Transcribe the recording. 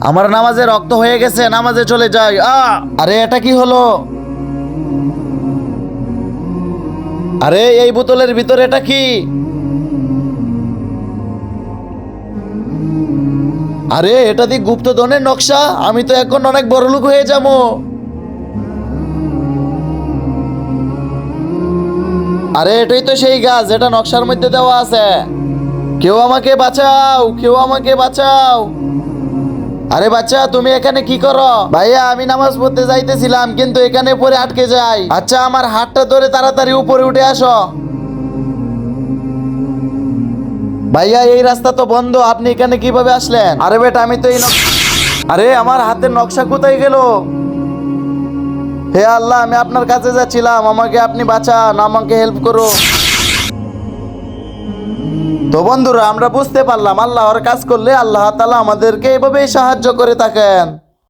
আমার নামাজে রক্ত হয়ে গেছে, নামাজে চলে যাই। আরে এটা কি হলো? আরে এই বোতলের ভিতরে এটা কি? আরে এটা দিয়ে গুপ্তধনের নকশা। আমি তো এখন অনেক বড় লোক হয়ে যাবো। আরে এটাই তো সেই গাছ, এটা নকশার মধ্যে দেওয়া আছে। কেউ আমাকে বাঁচাও, কেউ আমাকে বাঁচাও। আরে বাচ্চা, তুমি এখানে কি করো? ভাইয়া আমি নামাজ পড়তে যাইতেছিলাম, কিন্তু এখানে পরে আটকে যাই। আচ্ছা আমার হাতটা ধরে তাড়াতাড়ি উপরে উঠে আসো। ভাইয়া এই রাস্তা তো বন্ধ, আপনি এখানে কিভাবে আসলেন? আরে বেটা আমি তো আরে আমার হাতের নকশা কোথায় গেল? হে আল্লাহ, আমি আপনার কাছে যাচ্ছিলাম, আমাকে আপনি বাঁচান, আমাকে হেল্প করো। তো বন্ধুরা আমরা বুঝতে পারলাম আল্লাহর কাজ করলে আল্লাহ তাআলা আমাদেরকে এভাবেই সাহায্য করে থাকেন।